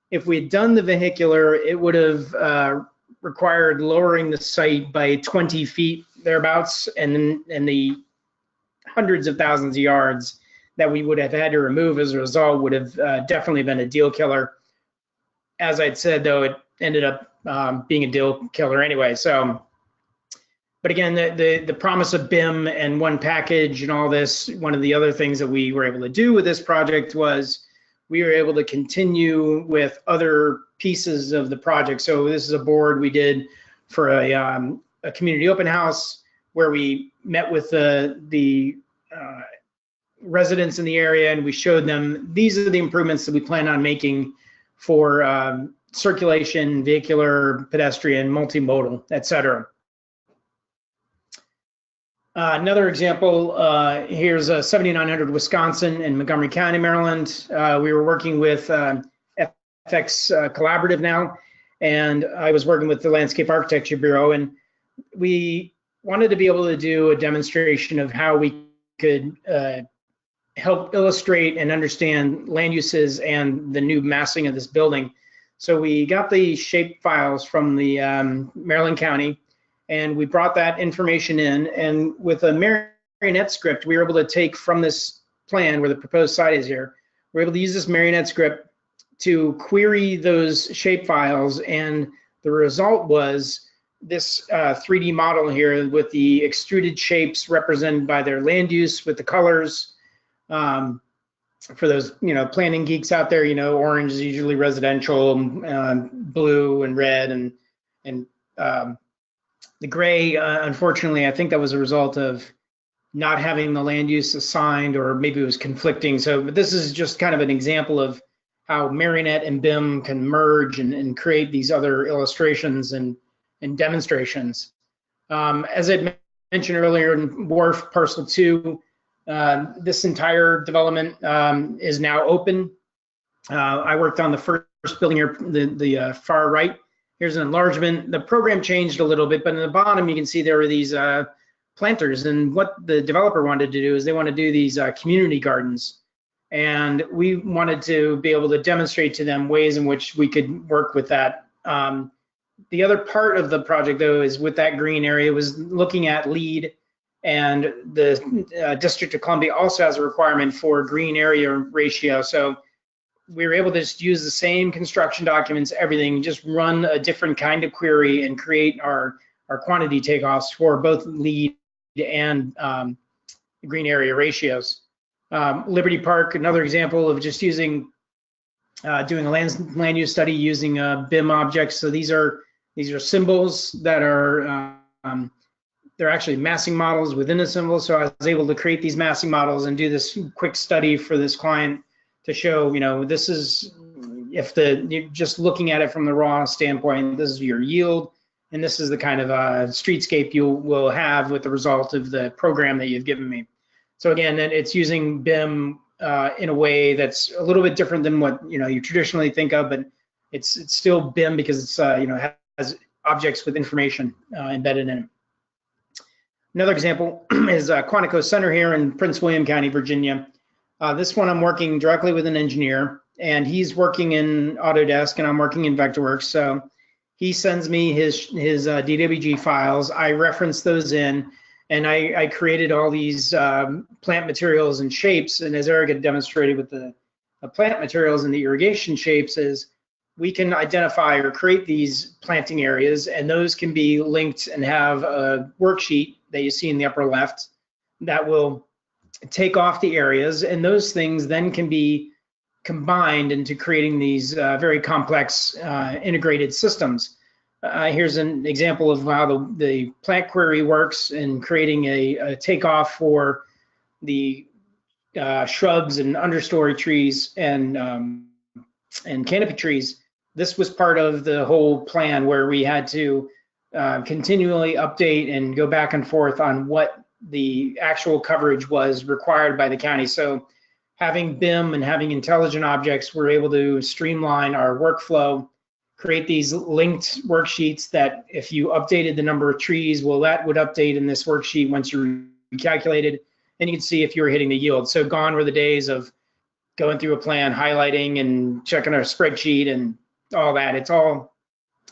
if we had done the vehicular, it would have required lowering the site by 20 feet thereabouts, and the hundreds of thousands of yards that we would have had to remove as a result would have definitely been a deal killer. As I'd said, though, it ended up being a deal killer anyway. So But again, the promise of BIM and one package and all this, one of the other things that we were able to do with this project was we were able to continue with other pieces of the project. So this is a board we did for a community open house where we met with the residents in the area, and we showed them these are the improvements that we plan on making for circulation, vehicular, pedestrian, multimodal, et cetera. Another example, here's 7900 Wisconsin in Montgomery County, Maryland. We were working with FX Collaborative now, and I was working with the Landscape Architecture Bureau, and we wanted to be able to do a demonstration of how we could help illustrate and understand land uses and the new massing of this building. So we got the shape files from the Maryland County, and we brought that information in, and with a marionette script, we were able to take from this plan where the proposed site is here, we're able to use this marionette script to query those shape files, and the result was this 3D model here with the extruded shapes represented by their land use with the colors. For those, planning geeks out there, orange is usually residential, blue and red, and the gray, unfortunately, I think that was a result of not having the land use assigned, or maybe it was conflicting. So, but this is just kind of an example of how Marionette and BIM can merge and create these other illustrations and demonstrations. As I mentioned earlier, in Wharf Parcel 2, this entire development is now open. I worked on the first building here, the far right. Here's an enlargement. The program changed a little bit, but in the bottom you can see there were these planters, and what the developer wanted to do is they want to do these community gardens, and we wanted to be able to demonstrate to them ways in which we could work with that. The other part of the project, though, is with that green area was looking at LEED, and the District of Columbia also has a requirement for green area ratio. So we were able to just use the same construction documents, everything, just run a different kind of query and create our quantity takeoffs for both LEED and green area ratios. Liberty Park, another example of just using, doing a land use study using BIM objects. So these are symbols that are, they're actually massing models within a symbol. So I was able to create these massing models and do this quick study for this client to show, this is, if you're just looking at it from the raw standpoint, this is your yield, and this is the kind of streetscape you will have with the result of the program that you've given me. So again, it's using BIM in a way that's a little bit different than what you traditionally think of, but it's still BIM because it's has objects with information embedded in it. Another example is Quantico Center here in Prince William County, Virginia. This one I'm working directly with an engineer, and he's working in Autodesk and I'm working in Vectorworks. So he sends me his DWG files. I reference those in, and I created all these plant materials and shapes. And as Eric had demonstrated with the plant materials and the irrigation shapes, is we can identify or create these planting areas, and those can be linked and have a worksheet that you see in the upper left that will take off the areas, and those things then can be combined into creating these very complex integrated systems. Here's an example of how the plant query works in creating a takeoff for the shrubs and understory trees and canopy trees. This was part of the whole plan where we had to continually update and go back and forth on what the actual coverage was required by the county. So having BIM and having intelligent objects, we're able to streamline our workflow, create these linked worksheets that if you updated the number of trees, well, that would update in this worksheet once you recalculated, and you can see if you were hitting the yield. So gone were the days of going through a plan, highlighting and checking our spreadsheet and all that. It's all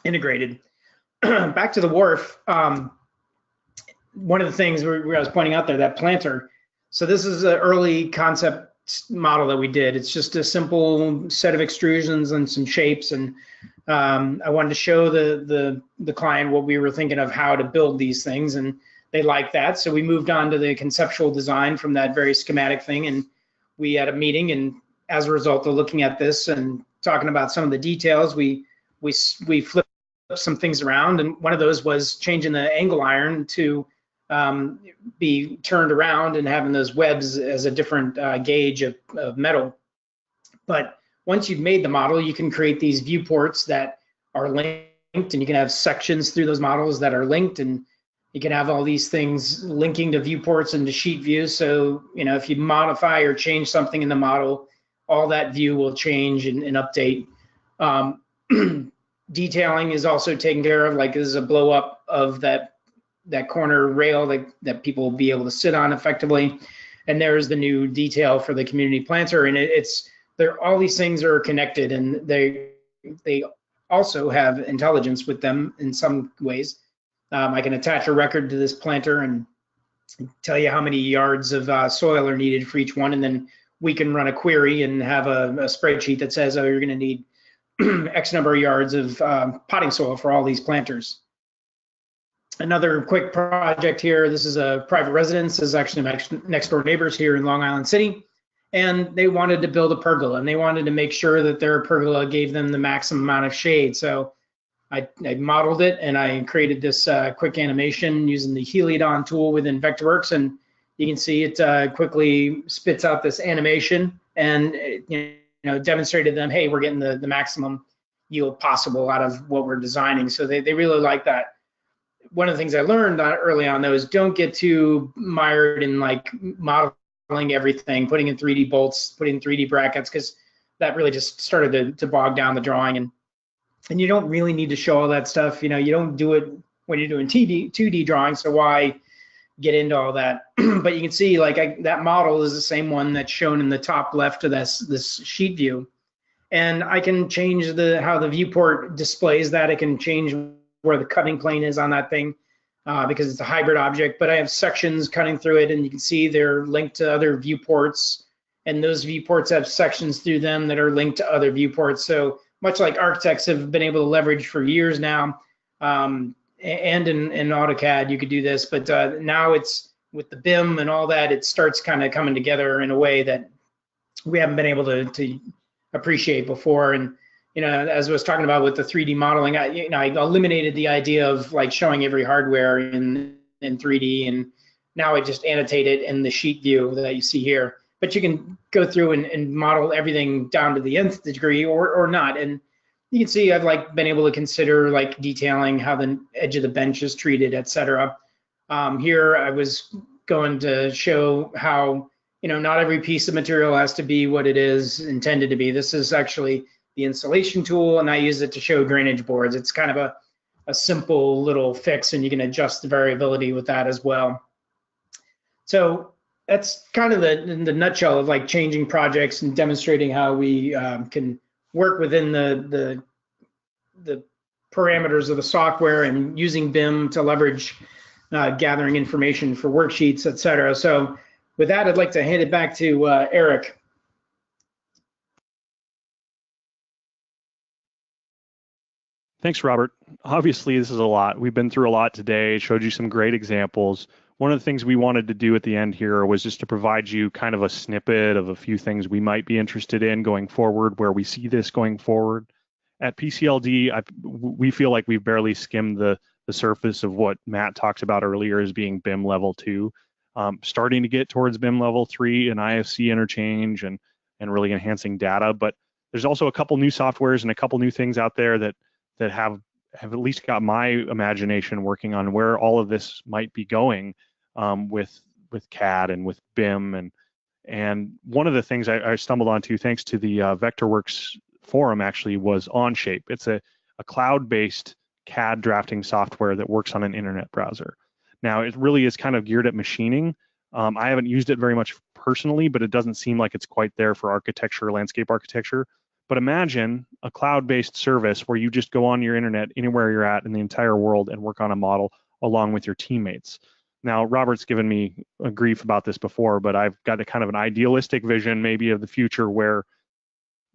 integrated. Back to the wharf. One of the things where I was pointing out there, that planter. So this is an early concept model that we did. It's just a simple set of extrusions and some shapes, and I wanted to show the client what we were thinking of how to build these things, and they liked that. So we moved on to the conceptual design from that very schematic thing, and we had a meeting, and as a result of looking at this and talking about some of the details, we flipped some things around, and one of those was changing the angle iron to be turned around and having those webs as a different gauge of metal. But once you've made the model, you can create these viewports that are linked, and you can have sections through those models that are linked, and you can have all these things linking to viewports and to sheet views. So, if you modify or change something in the model, all that view will change and update. Detailing is also taken care of, like this is a blow up of that corner rail that people will be able to sit on effectively. And there's the new detail for the community planter. And all these things are connected, and they also have intelligence with them in some ways. I can attach a record to this planter and tell you how many yards of soil are needed for each one, and then we can run a query and have a spreadsheet that says, oh, you're going to need X number of yards of potting soil for all these planters. Another quick project here. This is a private residence. This is actually my next door neighbors here in Long Island City. And they wanted to build a pergola, and they wanted to make sure that their pergola gave them the maximum amount of shade. So I modeled it, and I created this quick animation using the Heliodon tool within Vectorworks. And you can see it quickly spits out this animation, and demonstrated to them, hey, we're getting the maximum yield possible out of what we're designing. So they really like that. One of the things I learned early on, though, is don't get too mired in like modeling everything, putting in 3D bolts, putting in 3D brackets, because that really just started to bog down the drawing. And you don't really need to show all that stuff. You don't do it when you're doing 2D drawing, so why get into all that? But you can see that model is the same one that's shown in the top left of this sheet view. And I can change how the viewport displays that. I can change where the cutting plane is on that thing because it's a hybrid object, but I have sections cutting through it, and you can see they're linked to other viewports, and those viewports have sections through them that are linked to other viewports. So much like architects have been able to leverage for years now, and in AutoCAD you could do this, but now it's with the BIM and all that, it starts kind of coming together in a way that we haven't been able to appreciate before. And as I was talking about with the 3D modeling, I eliminated the idea of like showing every hardware in 3D, and now I just annotate it in the sheet view that you see here. But you can go through and model everything down to the nth degree or not. And you can see I've been able to consider detailing how the edge of the bench is treated, etc. Here I was going to show how not every piece of material has to be what it is intended to be. This is actually the insulation tool, and I use it to show drainage boards. It's kind of a simple little fix, and you can adjust the variability with that as well. So that's kind of the nutshell of changing projects and demonstrating how we can work within the parameters of the software and using BIM to leverage gathering information for worksheets, etc. So with that, I'd like to hand it back to Eric. Thanks, Robert. Obviously, this is a lot. We've been through a lot today, showed you some great examples. One of the things we wanted to do at the end here was just to provide you kind of a snippet of a few things we might be interested in going forward, where we see this going forward. At PCLD, we feel like we've barely skimmed the surface of what Matt talked about earlier as being BIM level 2. Starting to get towards BIM level 3 and IFC interchange and really enhancing data. But there's also a couple new softwares and a couple new things out there that have at least got my imagination working on where all of this might be going with CAD and with BIM. And one of the things I stumbled onto, thanks to the Vectorworks forum, actually was Onshape. It's a cloud-based CAD drafting software that works on an internet browser. Now, it really is kind of geared at machining. I haven't used it very much personally, but it doesn't seem like it's quite there for architecture, landscape architecture. But imagine a cloud-based service where you just go on your internet anywhere you're at in the entire world and work on a model along with your teammates. Now, Robert's given me a grief about this before, but I've got a kind of an idealistic vision maybe of the future where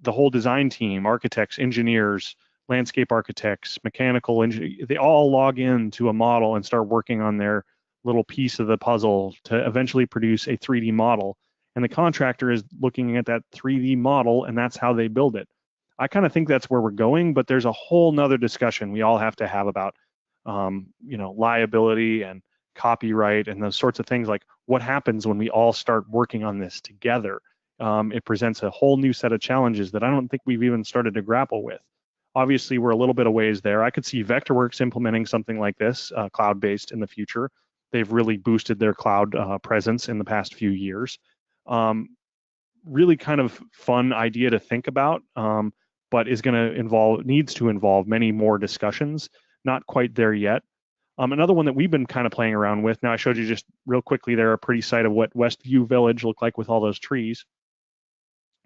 the whole design team, architects, engineers, landscape architects, mechanical engineers, they all log into a model and start working on their little piece of the puzzle to eventually produce a 3D model. And the contractor is looking at that 3D model, and that's how they build it. I kind of think that's where we're going, but there's a whole nother discussion we all have to have about, liability and copyright and those sorts of things. Like, what happens when we all start working on this together? It presents a whole new set of challenges that I don't think we've even started to grapple with. Obviously, we're a little bit of ways there. I could see Vectorworks implementing something like this, cloud-based in the future. They've really boosted their cloud presence in the past few years. Really kind of fun idea to think about, but is going to needs to involve many more discussions. Not quite there yet. Another one that we've been kind of playing around with. Now, I showed you just real quickly there a pretty sight of what Westview Village looked like with all those trees.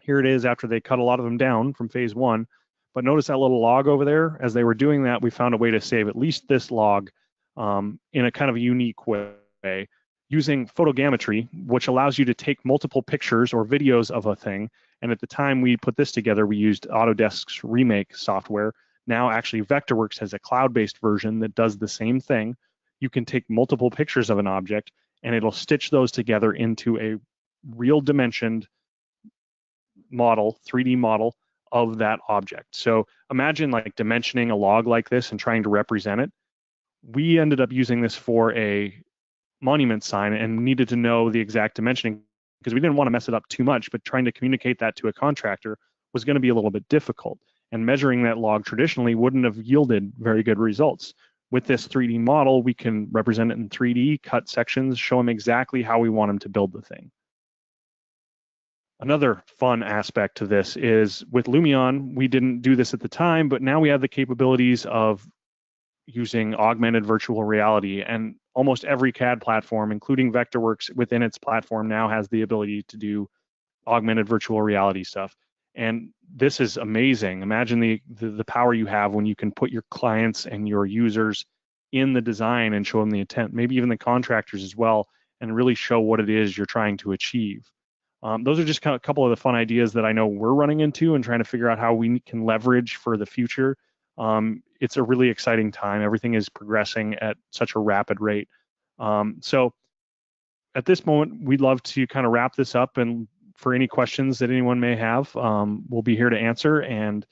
Here it is after they cut a lot of them down from phase 1. But notice that little log over there. As they were doing that, we found a way to save at least this log in a kind of a unique way, using photogrammetry, which allows you to take multiple pictures or videos of a thing. And at the time we put this together, we used Autodesk's Remake software. Now, actually, Vectorworks has a cloud-based version that does the same thing. You can take multiple pictures of an object, and it'll stitch those together into a real dimensioned model, 3D model of that object. So imagine like dimensioning a log like this and trying to represent it. We ended up using this for a monument sign and needed to know the exact dimensioning because we didn't want to mess it up too much, but trying to communicate that to a contractor was going to be a little bit difficult. And measuring that log traditionally wouldn't have yielded very good results. With this 3D model, we can represent it in 3D, cut sections, show them exactly how we want them to build the thing. Another fun aspect to this is with Lumion, we didn't do this at the time, but now we have the capabilities of using augmented virtual reality, and almost every CAD platform, including Vectorworks within its platform, now has the ability to do augmented virtual reality stuff. And this is amazing. Imagine the power you have when you can put your clients and your users in the design and show them the intent, maybe even the contractors as well, and really show what it is you're trying to achieve. Those are just kind of a couple of the fun ideas that I know we're running into and trying to figure out how we can leverage for the future. It's a really exciting time. Everything is progressing at such a rapid rate. So at this moment, we'd love to kind of wrap this up, and for any questions that anyone may have, we'll be here to answer. And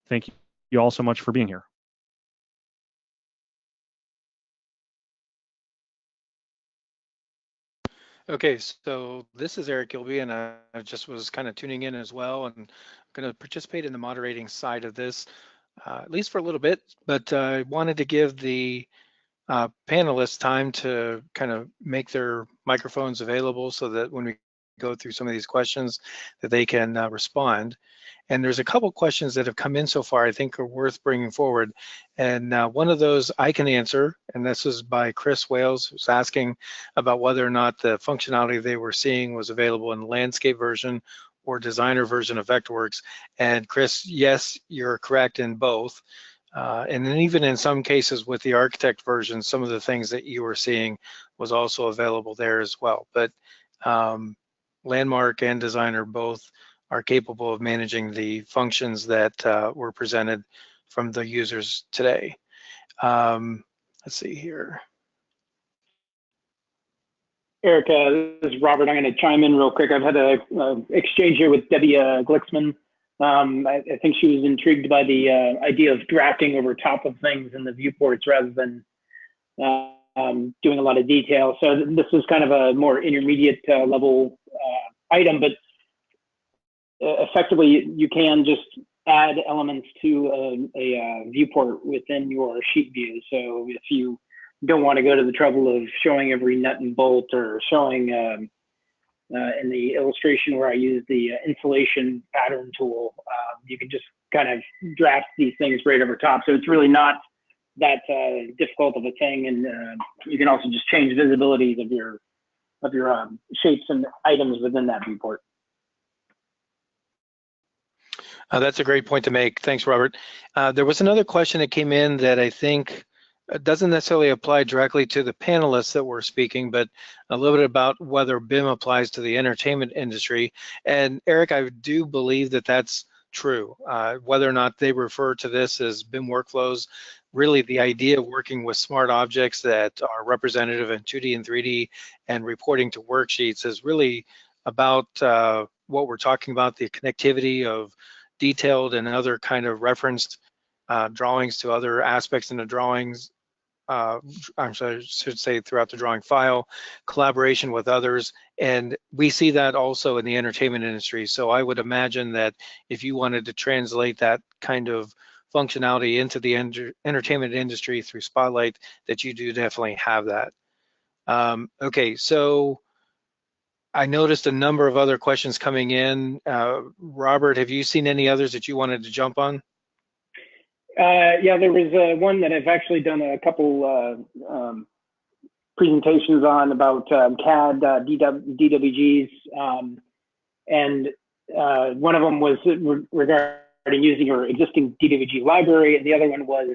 thank you all so much for being here. Okay, so this is Eric Gilby, and I just was kind of tuning in as well, and I'm going to participate in the moderating side of this, at least for a little bit, but I wanted to give the panelists time to kind of make their microphones available so that when we go through some of these questions that they can respond. And there's a couple questions that have come in so far I think are worth bringing forward. And one of those I can answer, and this is by Chris Wales, who's asking about whether or not the functionality they were seeing was available in the landscape version or designer version of Vectorworks. And Chris, yes, you're correct in both. And then even in some cases with the architect version, some of the things that you were seeing was also available there as well. But Landmark and Designer both are capable of managing the functions that were presented from the users today. Let's see here. Eric, this is Robert. I'm going to chime in real quick. I've had an exchange here with Debbie Glicksman. I think she was intrigued by the idea of drafting over top of things in the viewports rather than doing a lot of detail. So this is kind of a more intermediate level item, but effectively you can just add elements to a viewport within your sheet view. So if you don't want to go to the trouble of showing every nut and bolt or showing in the illustration where I use the insulation pattern tool, you can just kind of draft these things right over top. So it's really not that difficult of a thing, and you can also just change visibilities of your shapes and items within that viewport. That's a great point to make. Thanks, Robert. There was another question that came in that I think doesn't necessarily apply directly to the panelists that were speaking, but a little bit about whether BIM applies to the entertainment industry. And Eric, I do believe that that's true. Whether or not they refer to this as BIM workflows, really the idea of working with smart objects that are representative in 2D and 3D and reporting to worksheets is really about what we're talking about, the connectivity of detailed and other kind of referenced drawings to other aspects in the drawings. I'm sorry, I should say throughout the drawing file, collaboration with others. And we see that also in the entertainment industry. So I would imagine that if you wanted to translate that kind of functionality into the entertainment industry through Spotlight, that you do definitely have that. Okay, so I noticed a number of other questions coming in. Robert, have you seen any others that you wanted to jump on? Yeah, there was one that I've actually done a couple presentations on about CAD DWGs, and one of them was regarding using your existing DWG library, and the other one was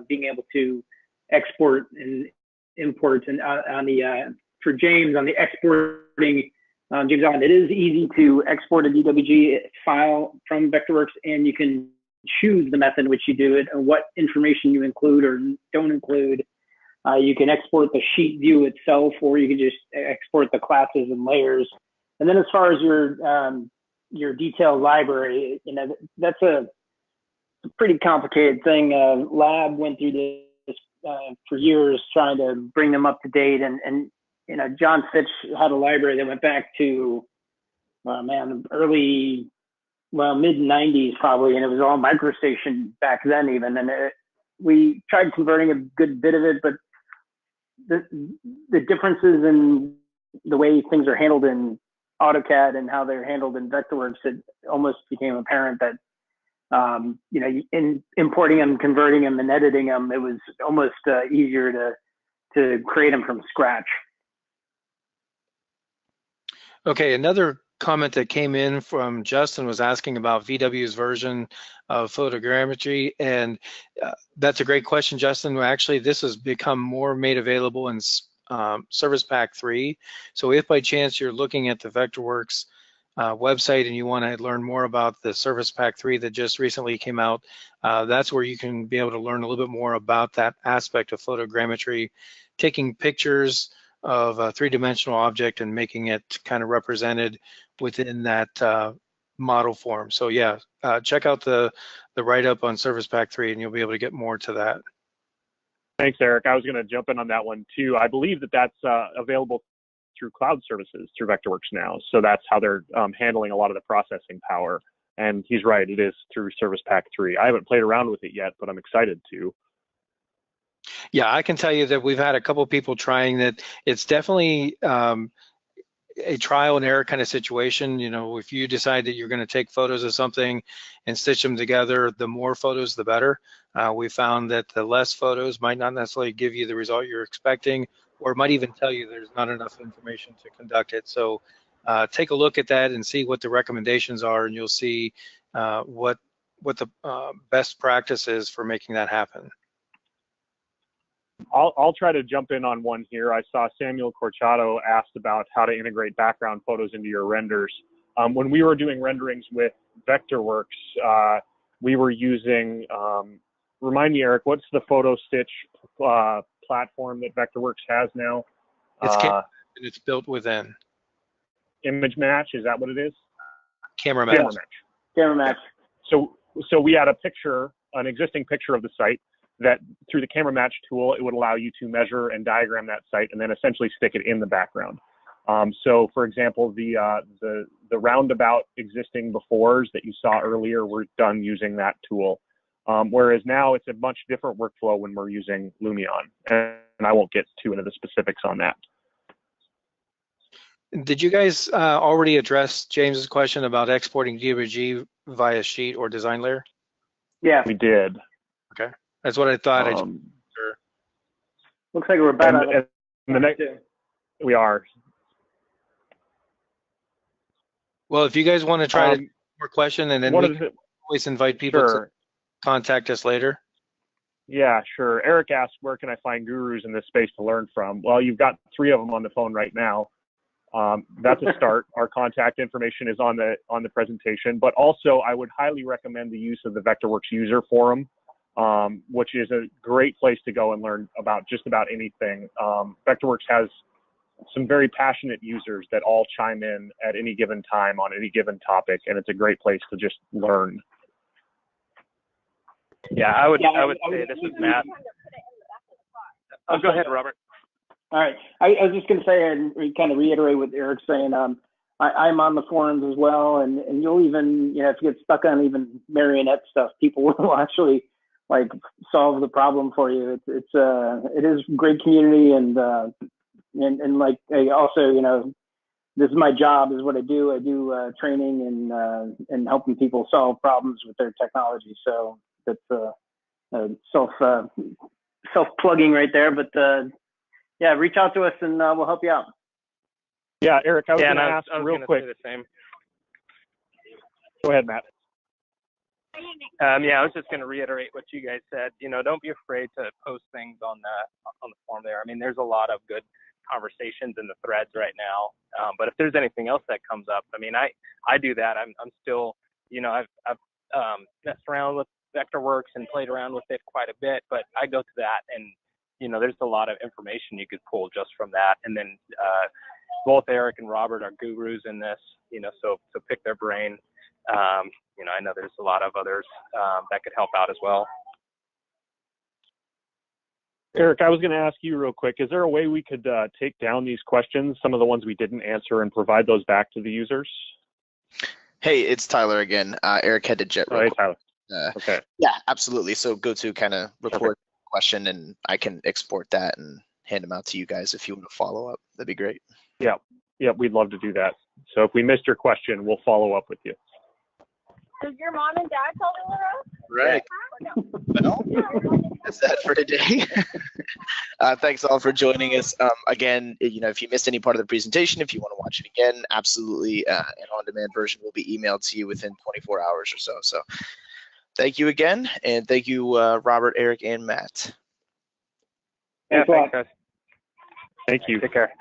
being able to export and import. And on the for James on the exporting, James Allen, it is easy to export a DWG file from Vectorworks, and you can choose the method in which you do it and what information you include or don't include. You can export the sheet view itself, or you can just export the classes and layers. And then as far as your detailed library, you know, that's a pretty complicated thing. Lab went through this for years trying to bring them up to date. And you know, John Fitch had a library that went back to, early, mid 90s probably, and it was all MicroStation back then even. And we tried converting a good bit of it, but the differences in the way things are handled in AutoCAD and how they're handled in Vectorworks, it almost became apparent that, you know, in importing them, converting them, and editing them, it was almost easier to create them from scratch. Okay, another comment that came in from Justin was asking about VW's version of photogrammetry, and that's a great question, Justin. Actually, this has become more made available in Service Pack 3. So if by chance you're looking at the Vectorworks website and you want to learn more about the Service Pack 3 that just recently came out, that's where you can be able to learn a little bit more about that aspect of photogrammetry, taking pictures of a three-dimensional object and making it kind of represented within that model form. So yeah, check out the write-up on Service Pack 3 and you'll be able to get more to that. Thanks, Eric. I was going to jump in on that one too. I believe that that's available through cloud services through Vectorworks now. So that's how they're handling a lot of the processing power. And he's right, it is through Service Pack 3. I haven't played around with it yet, but I'm excited to. Yeah, I can tell you that we've had a couple people trying that. It's definitely a trial and error kind of situation. You know, if you decide that you're going to take photos of something and stitch them together, the more photos, the better. We found that the less photos might not necessarily give you the result you're expecting, or it might even tell you there's not enough information to conduct it. So take a look at that and see what the recommendations are, and you'll see what the best practice is for making that happen. I'll try to jump in on one here. I saw Samuel Corchado asked about how to integrate background photos into your renders. When we were doing renderings with Vectorworks, we were using, remind me, Eric, what's the photo stitch platform that Vectorworks has now? It's built within. Image Match, is that what it is? Camera Match. Camera Match. So we had a picture, an existing picture of the site, that through the Camera Match tool, it would allow you to measure and diagram that site and then essentially stick it in the background. So for example, the roundabout existing befores that you saw earlier were done using that tool. Whereas now it's a much different workflow when we're using Lumion, and I won't get too into the specifics on that. Did you guys already address James's question about exporting DWG via sheet or design layer? Yeah, we did. Okay. That's what I thought. Sure. Looks like we're about on the next. We are. Well, if you guys want to try to more question, and then we can always invite people to contact us later. Yeah, sure. Eric asked, where can I find gurus in this space to learn from? Well, you've got 3 of them on the phone right now. That's a start. Our contact information is on the presentation, but also I would highly recommend the use of the Vectorworks user forum, which is a great place to go and learn about just about anything. Vectorworks has some very passionate users that all chime in at any given time on any given topic, and it's a great place to just learn. Yeah, I would say, this is Matt. Oh, go ahead, Robert. All right. I was just going to say, and kind of reiterate what Eric's saying. I'm on the forums as well, and you'll even, if you get stuck on even marionette stuff, people will actually like solve the problem for you. It is great community, and like I also, this is my job, is what I do. I do training and helping people solve problems with their technology. So that's self-plugging right there, but yeah, reach out to us and we'll help you out. Yeah, Eric, I was going to ask real quick. The same. Go ahead, Matt. Yeah, I was just going to reiterate what you guys said. Don't be afraid to post things on the forum there. I mean, there's a lot of good conversations in the threads right now. But if there's anything else that comes up, I mean, I do that. I'm still, I've messed around with Vectorworks and played around with it quite a bit, but I go to that and, there's a lot of information you could pull just from that. And then both Eric and Robert are gurus in this, so pick their brain. I know there's a lot of others that could help out as well. Eric, I was going to ask you real quick, is there a way we could take down these questions, some of the ones we didn't answer, and provide those back to the users? Hey, it's Tyler again. Eric had to jet real Hey, quick. Tyler. Okay. Yeah, absolutely. So go to kind of record question, and I can export that and hand them out to you guys if you want to follow up. That'd be great. Yeah, we'd love to do that. So if we missed your question, we'll follow up with you. Does your mom and dad tell the Right. Well, that's that for today. Thanks all for joining us. Again, if you missed any part of the presentation, if you want to watch it again, absolutely, an on-demand version will be emailed to you within 24 hours or so. So thank you again, and thank you, Robert, Eric, and Matt. Yeah, thanks, guys. Thank you. Take care.